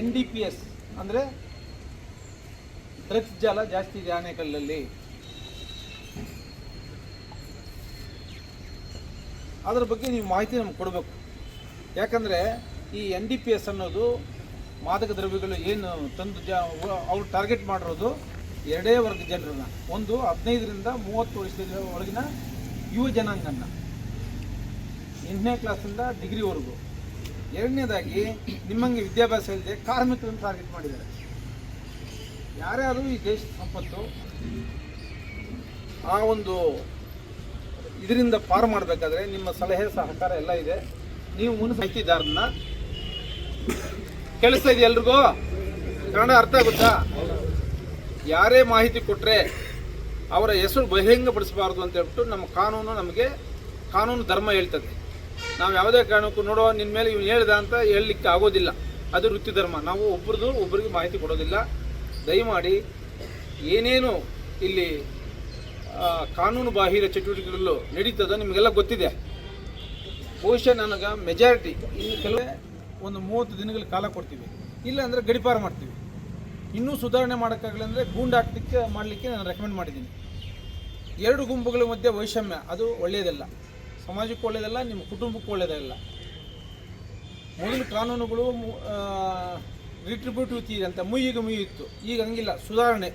NDPS ಅಂದರೆ drugs ಜಾಲ ಜಾಸ್ತಿ ಇದೆ ಆನೇಕಲ್ಲಲ್ಲಿ. ಅದರ ಬಗ್ಗೆ ನೀವು ಮಾಹಿತಿ ನಮ್ಗೆ ಕೊಡಬೇಕು. ಯಾಕಂದರೆ ಈ NDPS ಅನ್ನೋದು ಮಾದಕ ದ್ರವ್ಯಗಳು ಏನು ತಂದು ಅವ್ರು ಟಾರ್ಗೆಟ್ ಮಾಡಿರೋದು ಎರಡೇ ವರ್ಗ ಜನರನ್ನ. ಒಂದು 15ರಿಂದ 30 ವರ್ಷದ ಒಳಗಿನ ಯುವ ಜನಾಂಗನ, 8ನೇ ಕ್ಲಾಸಿಂದ ಡಿಗ್ರಿವರೆಗೂ. ಎರಡನೇದಾಗಿ ನಿಮ್ಮಂಗೆ ವಿದ್ಯಾಭ್ಯಾಸ ಇಲ್ಲದೆ ಕಾರ್ಮಿಕರನ್ನು ಟಾರ್ಗೆಟ್ ಮಾಡಿದ್ದಾರೆ. ಯಾರೇ ಆದರೂ ಈ ದೇಶದ ಸಂಪತ್ತು ಆ ಒಂದು ಇದರಿಂದ ಪಾರು ಮಾಡಬೇಕಾದ್ರೆ ನಿಮ್ಮ ಸಲಹೆ ಸಹಕಾರ ಎಲ್ಲ ಇದೆ. ನೀವು ಮಾಹಿತಿದಾರನ್ನ ಕೇಳಿಸ್ತಾ ಇದೆಯಾ? ಎಲ್ರಿಗೂ ಕನ್ನಡ ಅರ್ಥ ಆಗುತ್ತಾ? ಯಾರೇ ಮಾಹಿತಿ ಕೊಟ್ಟರೆ ಅವರ ಹೆಸರು ಬಹಿರಂಗಪಡಿಸಬಾರ್ದು ಅಂತ ಹೇಳ್ಬಿಟ್ಟು ನಮ್ಮ ಕಾನೂನು, ನಮಗೆ ಕಾನೂನು ಧರ್ಮ ಹೇಳ್ತದೆ. ನಾವು ಯಾವುದೇ ಕಾರಣಕ್ಕೂ ನೋಡೋ ನಿನ್ನ ಮೇಲೆ ಇವ್ನು ಹೇಳ್ದ ಅಂತ ಹೇಳಲಿಕ್ಕೆ ಆಗೋದಿಲ್ಲ. ಅದು ವೃತ್ತಿ ಧರ್ಮ. ನಾವು ಒಬ್ಬರಿಗೆ ಮಾಹಿತಿ ಕೊಡೋದಿಲ್ಲ. ದಯಮಾಡಿ ಏನೇನು ಇಲ್ಲಿ ಕಾನೂನು ಬಾಹಿರ ಚಟುವಟಿಕೆಗಳು ನಡೀತದೋ ನಿಮಗೆಲ್ಲ ಗೊತ್ತಿದೆ. ಬಹುಶಃ ನನಗೆ ಮೆಜಾರಿಟಿ ಇನ್ನು ಕೆಲವೇ ಒಂದು 30 ದಿನಗಳ ಕಾಲ ಕೊಡ್ತೀವಿ, ಇಲ್ಲ ಅಂದರೆ ಗಡಿಪಾರು ಮಾಡ್ತೀವಿ. ಇನ್ನೂ ಸುಧಾರಣೆ ಮಾಡೋಕ್ಕಾಗಲಿ ಅಂದರೆ ಗೂಂಡಾಟಕ್ಕೆ ಮಾಡಲಿಕ್ಕೆ ನಾನು ರೆಕಮೆಂಡ್ ಮಾಡಿದ್ದೀನಿ. ಎರಡು ಗುಂಪುಗಳ ಮಧ್ಯೆ ವೈಷಮ್ಯ ಅದು ಒಳ್ಳೆಯದಲ್ಲ, ಸಮಾಜಕ್ಕೂ ಒಳ್ಳೆಯದಲ್ಲ, ನಿಮ್ಮ ಕುಟುಂಬಕ್ಕೂ ಒಳ್ಳೆಯದಲ್ಲ. ಮೊದಲು ಕಾನೂನುಗಳು ರಿಟ್ರಿಬ್ಯೂಟಿವ್ ತೀರಿ ಅಂತ ಮುಯ್ಯಿತ್ತು. ಈಗ ಹಂಗಿಲ್ಲ, ಸುಧಾರಣೆ.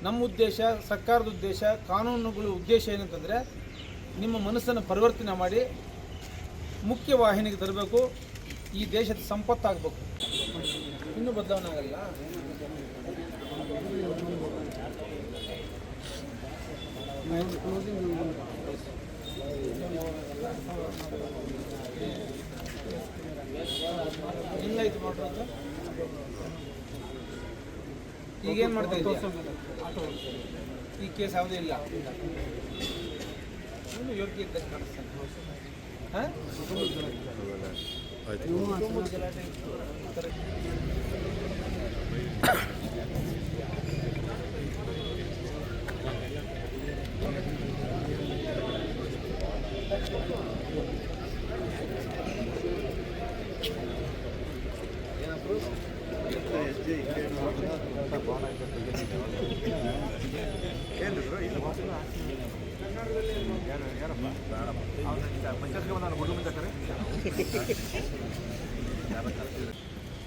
ನಮ್ಮ ಉದ್ದೇಶ, ಸರ್ಕಾರದ ಉದ್ದೇಶ, ಕಾನೂನುಗಳ ಉದ್ದೇಶ ಏನಂತಂದರೆ ನಿಮ್ಮ ಮನಸ್ಸನ್ನು ಪರಿವರ್ತನೆ ಮಾಡಿ ಮುಖ್ಯ ವಾಹಿನಿಗೆ ತರಬೇಕು. ಈ ದೇಶದ ಸಂಪತ್ತಾಗಬೇಕು. ಇನ್ನೂ ಬದಲಾವಣೆ ಆಗಲ್ಲ. ಹೆಂಗಾಯ್ತು ಮಾಡೋದು? ಈಗೇನು ಮಾಡ್ತಾ ಇದ್ದೀವಿ? ಈ ಕೇಸ್ ಯಾವುದೂ ಇಲ್ಲ. ಇನ್ನು ಯೋಗ್ಯ ಇದ್ದಂಗೆ ಕಾಣಿಸ್ತಾನೆ. ಹಾಂ, ಗಲಾಟೆ ಇತ್ತು.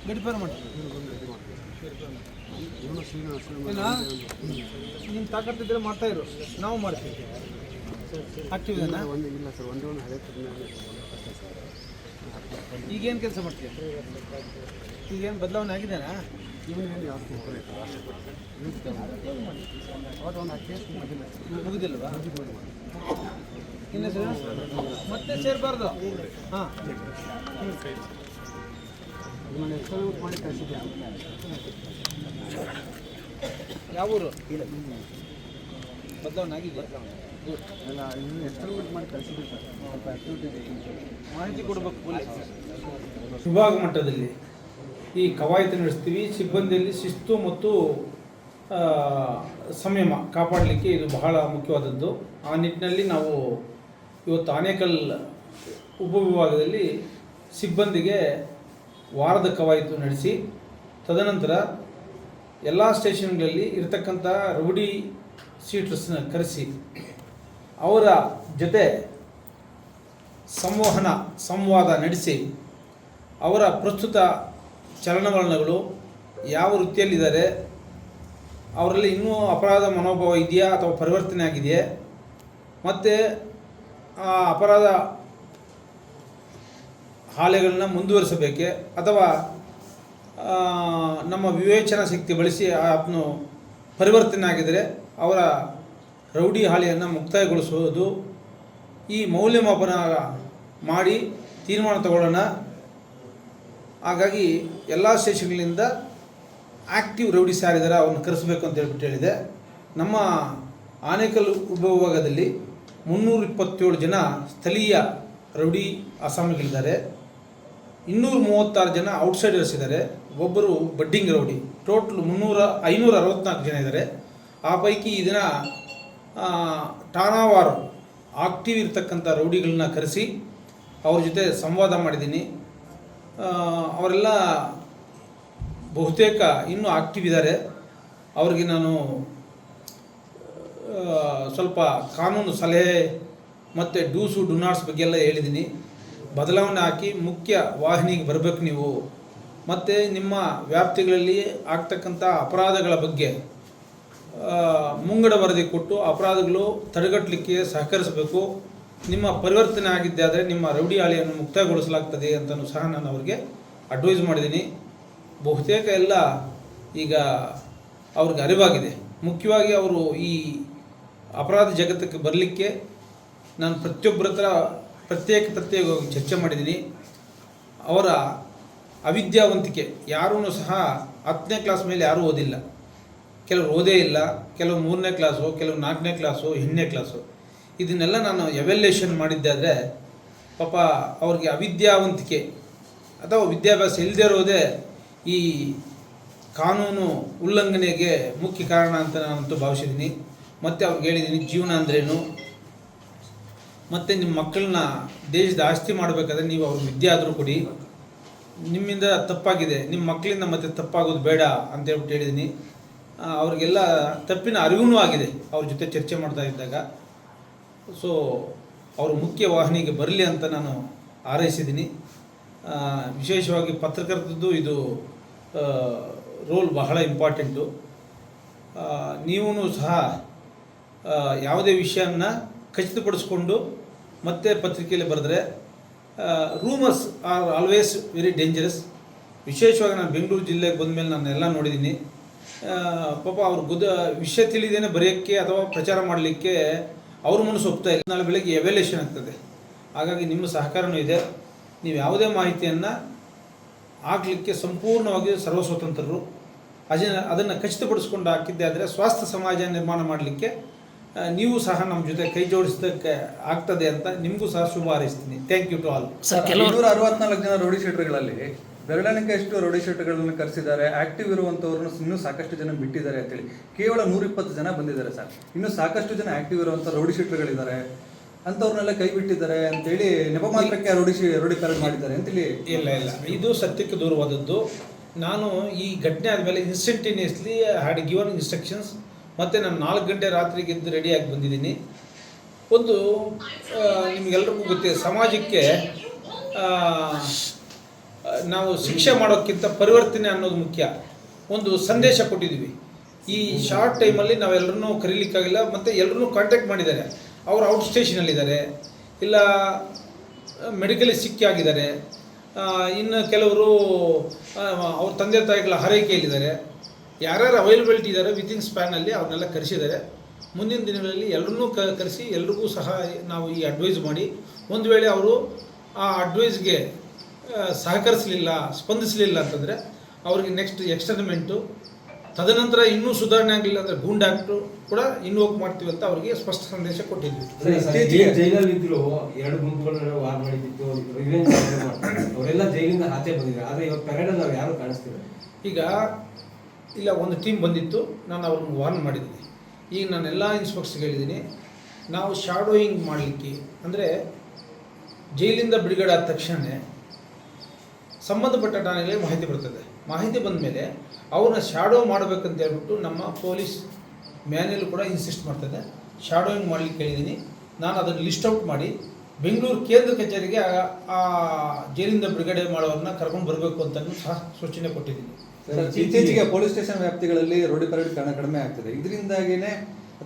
ಗಡಿಪಾರು ಮಾಡ್ತೀವಿ. ನಿಮ್ಮ ತಾಕತ್ತಿದ್ರೆ ಮಾಡ್ತಾ ಇರು, ನಾವು ಮಾಡ್ತೀವಿ. ಆಕ್ಟಿವ್ ಇದೆನಾ? ಈಗೇನು ಕೆಲಸ ಮಾಡ್ತೀವಿ? ಈಗೇನು ಬದಲಾವಣೆ ಆಗಿದೆನಾ? ಮುಗಿದಿಲ್ವಾ? ಇನ್ನು ಮತ್ತೆ ಸೇರಬಾರ್ದು. ಹಾಂ, ಯಾವ ಊರು? ಬದಲಾವಣೆ ಆಗಿದೆ. ಮಾಹಿತಿ ಕೊಡಬೇಕು ಪೊಲೀಸ್. ವಿಭಾಗ ಮಟ್ಟದಲ್ಲಿ ಈ ಕವಾಯತು ನಡೆಸ್ತೀವಿ. ಸಿಬ್ಬಂದಿಯಲ್ಲಿ ಶಿಸ್ತು ಮತ್ತು ಸಂಯಮ ಕಾಪಾಡಲಿಕ್ಕೆ ಇದು ಬಹಳ ಮುಖ್ಯವಾದದ್ದು. ಆ ನಿಟ್ಟಿನಲ್ಲಿ ನಾವು ಇವತ್ತು ಆನೇಕಲ್ ಉಪವಿಭಾಗದಲ್ಲಿ ಸಿಬ್ಬಂದಿಗೆ ವಾರದ ಕವಾಯತು ನಡೆಸಿ, ತದನಂತರ ಎಲ್ಲ ಸ್ಟೇಷನ್ಗಳಲ್ಲಿ ಇರತಕ್ಕಂಥ ರೌಡಿ ಶೀಟರ್ಸ್ನ ಕರೆಸಿ ಅವರ ಜೊತೆ ಸಂವಾದ ನಡೆಸಿ ಅವರ ಪ್ರಸ್ತುತ ಚಲನವಲನಗಳು, ಯಾವ ವೃತ್ತಿಯಲ್ಲಿದ್ದಾರೆ, ಅವರಲ್ಲಿ ಇನ್ನೂ ಅಪರಾಧ ಮನೋಭಾವ ಇದೆಯಾ ಅಥವಾ ಪರಿವರ್ತನೆ ಆಗಿದೆಯೇ, ಮತ್ತು ಆ ಅಪರಾಧ ಹಾಳೆಗಳನ್ನ ಮುಂದುವರಿಸಬೇಕೆ ಅಥವಾ ನಮ್ಮ ವಿವೇಚನಾ ಶಕ್ತಿ ಬಳಸಿ ಆತನು ಪರಿವರ್ತನೆ ಆಗಿದರೆ ಅವರ ರೌಡಿ ಹಾಳೆಯನ್ನು ಮುಕ್ತಾಯಗೊಳಿಸುವುದು, ಈ ಮೌಲ್ಯಮಾಪನ ಮಾಡಿ ತೀರ್ಮಾನ ತಗೊಳ್ಳೋಣ. ಹಾಗಾಗಿ ಎಲ್ಲ ಸ್ಟೇಷನ್ಗಳಿಂದ ಆ್ಯಕ್ಟಿವ್ ರೌಡಿಸ್ ಯಾರಿದ್ದಾರೆ ಅವ್ರನ್ನ ಕರೆಸಬೇಕು ಅಂತ ಹೇಳ್ಬಿಟ್ಟು ಹೇಳಿದೆ. ನಮ್ಮ ಆನೇಕಲ್ ಉಪವಿಭಾಗದಲ್ಲಿ 327 ಜನ ಸ್ಥಳೀಯ ರೌಡಿ ಅಸಾಮಿಗಳಿದ್ದಾರೆ. 236 ಜನ ಔಟ್ಸೈಡರ್ಸ್ ಇದ್ದಾರೆ. ಒಬ್ಬರು ಬಡ್ಡಿಂಗ್ ರೌಡಿ. ಟೋಟಲ್ 564 ಜನ ಇದ್ದಾರೆ. ಆ ಪೈಕಿ ಈ ದಿನ ಠಾಣಾವಾರು ಆಕ್ಟಿವ್ ಇರ್ತಕ್ಕಂಥ ರೌಡಿಗಳನ್ನ ಕರೆಸಿ ಅವ್ರ ಜೊತೆ ಸಂವಾದ ಮಾಡಿದ್ದೀನಿ. ಅವರೆಲ್ಲ ಬಹುತೇಕ ಇನ್ನೂ ಆಕ್ಟಿವ್ ಇದ್ದಾರೆ. ಅವ್ರಿಗೆ ನಾನು ಸ್ವಲ್ಪ ಕಾನೂನು ಸಲಹೆ ಮತ್ತು ಡೂಸು ಡುನಾಟ್ಸ್ ಬಗ್ಗೆ ಎಲ್ಲ ಹೇಳಿದ್ದೀನಿ. ಬದಲಾವಣೆ ಹಾಕಿ ಮುಖ್ಯ ವಾಹಿನಿಗೆ ಬರಬೇಕು ನೀವು. ಮತ್ತು ನಿಮ್ಮ ವ್ಯಾಪ್ತಿಗಳಲ್ಲಿ ಆಗ್ತಕ್ಕಂಥ ಅಪರಾಧಗಳ ಬಗ್ಗೆ ಮುಂಗಡ ವರದಿ ಕೊಟ್ಟು ಅಪರಾಧಗಳು ತಡೆಗಟ್ಟಲಿಕ್ಕೆ ಸಹಕರಿಸಬೇಕು. ನಿಮ್ಮ ಪರಿವರ್ತನೆ ಆಗಿದ್ದೆ ಆದರೆ ನಿಮ್ಮ ರೌಡಿ ಹಾಳಿಯನ್ನು ಮುಕ್ತಾಯಗೊಳಿಸಲಾಗ್ತದೆ ಅಂತಲೂ ಸಹ ನಾನು ಅವರಿಗೆ ಅಡ್ವೈಸ್ ಮಾಡಿದ್ದೀನಿ. ಬಹುತೇಕ ಎಲ್ಲ ಈಗ ಅವ್ರಿಗೆ ಅರಿವಾಗಿದೆ. ಮುಖ್ಯವಾಗಿ ಅವರು ಈ ಅಪರಾಧ ಜಗತ್ತಕ್ಕೆ ಬರಲಿಕ್ಕೆ ನಾನು ಪ್ರತಿಯೊಬ್ಬರ ಹತ್ರ ಪ್ರತ್ಯೇಕವಾಗಿ ಚರ್ಚೆ ಮಾಡಿದ್ದೀನಿ. ಅವರ ಅವಿದ್ಯಾವಂತಿಕೆ ಯಾರೂ ಸಹ 10ನೇ ಕ್ಲಾಸ್ ಮೇಲೆ ಯಾರೂ ಓದಿಲ್ಲ. ಕೆಲವರು ಓದೇ ಇಲ್ಲ, ಕೆಲವು 3ನೇ ಕ್ಲಾಸು, ಕೆಲವು 4ನೇ ಕ್ಲಾಸು, 8ನೇ ಕ್ಲಾಸು. ಇದನ್ನೆಲ್ಲ ನಾನು ಎವ್ಯಾಲ್ಯೂಯೇಷನ್ ಮಾಡಿದ್ದೆ. ಆದರೆ ಪಾಪ ಅವ್ರಿಗೆ ಅವಿದ್ಯಾವಂತಿಕೆ ಅಥವಾ ವಿದ್ಯಾಭ್ಯಾಸ ಇಲ್ಲದೇ ಇರೋದೇ ಈ ಕಾನೂನು ಉಲ್ಲಂಘನೆಗೆ ಮುಖ್ಯ ಕಾರಣ ಅಂತ ನಾನಂತೂ ಭಾವಿಸಿದ್ದೀನಿ. ಮತ್ತು ಅವ್ರಿಗೆ ಹೇಳಿದ್ದೀನಿ ಜೀವನ ಅಂದ್ರೇನು, ಮತ್ತು ನಿಮ್ಮ ಮಕ್ಕಳನ್ನ ದೇಶದ ಆಸ್ತಿ ಮಾಡಬೇಕಾದ್ರೆ ನೀವು ಅವ್ರಿಗೆ ವಿದ್ಯೆ ಆದರೂ ಕೊಡಿ. ನಿಮ್ಮಿಂದ ತಪ್ಪಾಗಿದೆ, ನಿಮ್ಮ ಮಕ್ಕಳಿಂದ ಮತ್ತೆ ತಪ್ಪಾಗೋದು ಬೇಡ ಅಂತೇಳ್ಬಿಟ್ಟು ಹೇಳಿದ್ದೀನಿ. ಅವ್ರಿಗೆಲ್ಲ ತಪ್ಪಿನ ಅರಿವೂ ಆಗಿದೆ ಅವ್ರ ಜೊತೆ ಚರ್ಚೆ ಮಾಡ್ತಾ ಇದ್ದಾಗ. ಸೊ ಅವರು ಮುಖ್ಯ ವಾಹಿನಿಗೆ ಬರಲಿ ಅಂತ ನಾನು ಹಾರೈಸಿದ್ದೀನಿ. ವಿಶೇಷವಾಗಿ ಪತ್ರಕರ್ತದ್ದು ಇದು ರೋಲ್ ಬಹಳ ಇಂಪಾರ್ಟೆಂಟು. ನೀವೂ ಸಹ ಯಾವುದೇ ವಿಷಯನ ಖಚಿತಪಡಿಸ್ಕೊಂಡು ಮತ್ತೆ ಪತ್ರಿಕೆಯಲ್ಲಿ ಬರೆದ್ರೆ rumours are always very dangerous. ವಿಶೇಷವಾಗಿ ನಾನು ಬೆಂಗಳೂರು ಜಿಲ್ಲೆಗೆ ಬಂದಮೇಲೆ ನಾನು ಎಲ್ಲ ನೋಡಿದ್ದೀನಿ. ಪಾಪ ಅವ್ರು ವಿಷಯ ತಿಳಿದೇನೆ ಬರೆಯೋಕ್ಕೆ ಅಥವಾ ಪ್ರಚಾರ ಮಾಡಲಿಕ್ಕೆ ಅವ್ರ ಮನಸ್ಸು ಒಪ್ತಾ ಇಲ್ಲ. ನಾಳೆ ಬೆಳಗ್ಗೆ ಎವ್ಯಾಲ್ಯೂಯೇಷನ್ ಆಗ್ತದೆ. ಹಾಗಾಗಿ ನಿಮ್ಮ ಸಹಕಾರವೂ ಇದೆ. ನೀವು ಯಾವುದೇ ಮಾಹಿತಿಯನ್ನು ಆಗಲಿಕ್ಕೆ ಸಂಪೂರ್ಣವಾಗಿ ಸರ್ವಸ್ವತಂತ್ರರು. ಅದನ್ನು ಖಚಿತಪಡಿಸ್ಕೊಂಡು ಹಾಕಿದ್ದೆ ಆದರೆ ಸ್ವಾಸ್ಥ್ಯ ಸಮಾಜ ನಿರ್ಮಾಣ ಮಾಡಲಿಕ್ಕೆ ನೀವು ಸಹ ನಮ್ಮ ಜೊತೆ ಕೈ ಜೋಡಿಸೋದಕ್ಕೆ ಆಗ್ತದೆ ಅಂತ ನಿಮಗೂ ಸಹ ಶುಭ ಹಾರೈಸ್ತೀನಿ. Thank you to all. 264 ಜನ ರೌಡಿ ಶೀಟರ್ಗಳಲ್ಲಿ ಬೆರಳಿಕೆಯಷ್ಟು ರೌಡಿ ಶೀಟರ್ಗಳನ್ನು ಕರೆಸಿದ್ದಾರೆ. ಆಕ್ಟಿವ್ ಇರುವಂಥವ್ರನ್ನು ಇನ್ನೂ ಸಾಕಷ್ಟು ಜನ ಬಿಟ್ಟಿದ್ದಾರೆ ಅಂತೇಳಿ ಕೇವಲ 120 ಜನ ಬಂದಿದ್ದಾರೆ ಸರ್. ಇನ್ನೂ ಸಾಕಷ್ಟು ಜನ ಆಕ್ಟಿವ್ ಇರುವಂಥ ರೌಡಿ ಶೀಟರ್ಗಳಿದ್ದಾರೆ, ಅಂಥವ್ರನ್ನೆಲ್ಲ ಕೈ ಬಿಟ್ಟಿದ್ದಾರೆ ಅಂತೇಳಿ ನೆಪ ಮಾತ್ರಕ್ಕೆ ರೌಡಿ ಕರೆಕ್ಟ್ ಮಾಡಿದ್ದಾರೆ ಅಂತೇಳಿ. ಇಲ್ಲ, ಇದು ಸತ್ಯಕ್ಕೆ ದೂರವಾದದ್ದು. ನಾನು ಈ ಘಟನೆ ಆದಮೇಲೆ ಇನ್ಸ್ಟಂಟೇನಿಯಸ್ಲಿ ಹ್ಯಾಡ್ ಗಿವನ್ ಇನ್ಸ್ಟ್ರಕ್ಷನ್ಸ್. ಮತ್ತು ನಾನು 4 ಗಂಟೆ ರಾತ್ರಿಗೆ ಎದ್ದು ರೆಡಿಯಾಗಿ ಬಂದಿದ್ದೀನಿ. ಒಂದು ನಿಮಗೆಲ್ರಿಗೂ ಗೊತ್ತಿದೆ, ಸಮಾಜಕ್ಕೆ ನಾವು ಶಿಕ್ಷೆ ಮಾಡೋಕ್ಕಿಂತ ಪರಿವರ್ತನೆ ಅನ್ನೋದು ಮುಖ್ಯ. ಒಂದು ಸಂದೇಶ ಕೊಟ್ಟಿದ್ದೀವಿ. ಈ ಶಾರ್ಟ್ ಟೈಮಲ್ಲಿ ನಾವೆಲ್ಲರನ್ನೂ ಕರೀಲಿಕ್ಕಾಗಿಲ್ಲ. ಮತ್ತು ಎಲ್ಲರೂ ಕಾಂಟ್ಯಾಕ್ಟ್ ಮಾಡಿದ್ದಾರೆ. ಅವರು ಔಟ್ ಸ್ಟೇಷನಲ್ಲಿದ್ದಾರೆ, ಇಲ್ಲ ಮೆಡಿಕಲಿ ಸಿಕ್ಕಿ ಆಗಿದ್ದಾರೆ, ಇನ್ನು ಕೆಲವರು ಅವ್ರ ತಂದೆ ತಾಯಿಗಳ ಹಾರೈಕೆಯಲ್ಲಿದ್ದಾರೆ. ಯಾರ್ಯಾರು ಅವೈಲಬಿಲಿಟಿ ಇದ್ದಾರೆ ವಿತಿನ್ ಸ್ಪ್ಯಾನಲ್ಲಿ ಅವ್ರನ್ನೆಲ್ಲ ಕರೆಸಿದ್ದಾರೆ. ಮುಂದಿನ ದಿನಗಳಲ್ಲಿ ಎಲ್ಲರನ್ನೂ ಕರೆಸಿ ಎಲ್ರಿಗೂ ಸಹ ನಾವು ಈ ಅಡ್ವೈಸ್ ಮಾಡಿ, ಒಂದು ವೇಳೆ ಅವರು ಆ ಅಡ್ವೈಸ್ಗೆ ಸಹಕರಿಸಲಿಲ್ಲ, ಸ್ಪಂದಿಸಲಿಲ್ಲ ಅಂತಂದರೆ ಅವ್ರಿಗೆ ನೆಕ್ಸ್ಟ್ ಎಕ್ಸ್ಟರ್ಮೆಂಟು, ತದನಂತರ ಇನ್ನೂ ಸುಧಾರಣೆ ಆಗಲಿಲ್ಲ ಅಂದರೆ ಗೂಂಡ್ ಆ್ಯಕ್ಟು ಕೂಡ ಇನ್ವೋಕ್ ಮಾಡ್ತೀವಿ ಅಂತ ಅವರಿಗೆ ಸ್ಪಷ್ಟ ಸಂದೇಶ ಕೊಟ್ಟಿದ್ವಿ. ಜೈಲಲ್ಲಿ ಇದ್ರು 2 ಗುಂಪುಗಳನ್ನ ವಾರ್ ಮಾಡಿದ್ದು ಅವರೆಲ್ಲ ಜೈಲಿಂದ ಆಚೆ ಬಂದಿದ್ದಾರೆ. ಆದರೆ ಇವಾಗ ಪೆರೇಡಲ್ಲಿ ನಾವು ಯಾರು ಕಾಣಿಸ್ತೀವಿ. ಈಗ ಇಲ್ಲ, ಒಂದು ಟೀಮ್ ಬಂದಿತ್ತು, ನಾನು ಅವ್ರನ್ನ ವಾರ್ನ್ ಮಾಡಿದ್ದೀನಿ. ಈಗ ನಾನು ಎಲ್ಲ ಇನ್ಸ್ಪೆಕ್ಟರ್ಸ್ಗೆ ಹೇಳಿದ್ದೀನಿ, ನಾವು ಶಾಡೋಯಿಂಗ್ ಮಾಡಲಿಕ್ಕೆ ಅಂದರೆ ಜೈಲಿಂದ ಬಿಡುಗಡೆ ಆದ ತಕ್ಷಣ ಸಂಬಂಧಪಟ್ಟ ಠಾಣೆಗಳಿಗೆ ಮಾಹಿತಿ ಬರ್ತದೆ. ಮಾಹಿತಿ ಬಂದ ಮೇಲೆ ಅವ್ರನ್ನ ಶಾಡೋ ಮಾಡಬೇಕಂತ ಹೇಳ್ಬಿಟ್ಟು ನಮ್ಮ ಪೊಲೀಸ್ ಮ್ಯಾನ್ಯಲ್ ಕೂಡ ಇನ್ಸಿಸ್ಟ್ ಮಾಡ್ತದೆ. ಶಾಡೋಯಿಂಗ್ ಮಾಡಲಿಕ್ಕೆ ಹೇಳಿದ್ದೀನಿ. ನಾನು ಅದನ್ನು ಲಿಸ್ಟ್ ಔಟ್ ಮಾಡಿ ಬೆಂಗಳೂರು ಕೇಂದ್ರ ಕಚೇರಿಗೆ ಆ ಜೈಲಿಂದ ಬಿಡುಗಡೆ ಮಾಡೋರನ್ನ ಕರ್ಕೊಂಡು ಬರಬೇಕು ಅಂತಲೂ ಸಹ ಸೂಚನೆ ಕೊಟ್ಟಿದ್ದೀನಿ. ಇತ್ತೀಚೆಗೆ ಪೊಲೀಸ್ ಸ್ಟೇಷನ್ ವ್ಯಾಪ್ತಿಗಳಲ್ಲಿ ರೌಡಿ ಪರೇಡ್ ಕಡಿಮೆ ಆಗ್ತದೆ. ಇದರಿಂದಾಗಿಯೇ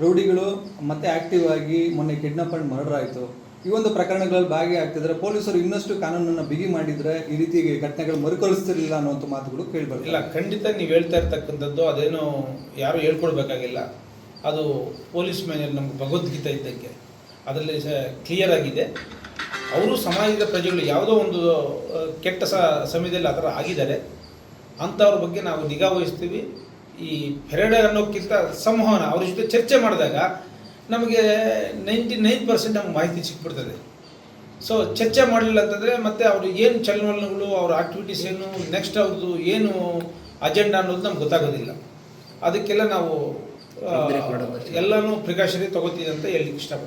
ರೌಡಿಗಳು ಮತ್ತೆ ಆಕ್ಟಿವ್ ಆಗಿ ಮೊನ್ನೆ ಕಿಡ್ನಾಪ್ ಅಂಡ್ ಮರ್ಡರ್ ಆಯಿತು. ಈ ಒಂದು ಪ್ರಕರಣಗಳಲ್ಲಿ ಭಾಗಿಯಾಗ್ತಿದ್ರೆ ಪೊಲೀಸರು ಇನ್ನಷ್ಟು ಕಾನೂನನ್ನು ಬಿಗಿ ಮಾಡಿದರೆ ಈ ರೀತಿ ಘಟನೆಗಳು ಮರುಕಳಿಸ್ತಿರಲಿಲ್ಲ ಅನ್ನುವಂಥ ಮಾತುಗಳು ಕೇಳಿಬರ್ತದೆ. ಇಲ್ಲ, ಖಂಡಿತ ನೀವು ಹೇಳ್ತಾ ಇರ್ತಕ್ಕಂಥದ್ದು ಅದೇನು ಯಾರು ಹೇಳ್ಕೊಡ್ಬೇಕಾಗಿಲ್ಲ. ಅದು ಪೊಲೀಸ್ ಮ್ಯಾನ್ಯಲ್ ನಮ್ಗೆ ಭಗವದ್ಗೀತೆ ಇದ್ದಂಗೆ ಅದರಲ್ಲಿ ಕ್ಲಿಯರ್ ಆಗಿದೆ. ಅವರು ಸಮಾಜದ ಪ್ರಜೆಗಳು ಯಾವುದೋ ಒಂದು ಕೆಟ್ಟ ಸಮಯದಲ್ಲಿ ಆ ಥರ ಆಗಿದ್ದಾರೆ, ಅಂಥವ್ರ ಬಗ್ಗೆ ನಾವು ನಿಗಾ ವಹಿಸ್ತೀವಿ. ಈ ಪೆರೇಡ್ ಅನ್ನೋಕ್ಕಿಂತ ಸಂವಹನ ಅವ್ರ ಜೊತೆ ಚರ್ಚೆ ಮಾಡಿದಾಗ ನಮಗೆ 99% ನಮ್ಗೆ ಮಾಹಿತಿ ಸಿಕ್ಬಿಡ್ತದೆ. ಸೊ ಚರ್ಚೆ ಮಾಡಲಿಲ್ಲ ಅಂತಂದರೆ ಮತ್ತೆ ಅವರು ಏನು ಚಲನವಲನಗಳು, ಅವ್ರ ಆಕ್ಟಿವಿಟೀಸ್ ಏನು, ನೆಕ್ಸ್ಟ್ ಅವ್ರದ್ದು ಏನು ಅಜೆಂಡಾ ಅನ್ನೋದು ನಮ್ಗೆ ಗೊತ್ತಾಗೋದಿಲ್ಲ. ಅದಕ್ಕೆಲ್ಲ ನಾವು ಎಲ್ಲನೂ ಪ್ರಿಕಾಷನರಿ ತೊಗೋತೀವಿ ಅಂತ ಹೇಳಲಿಕ್ಕೆ ಇಷ್ಟಪಡ್ತೀನಿ.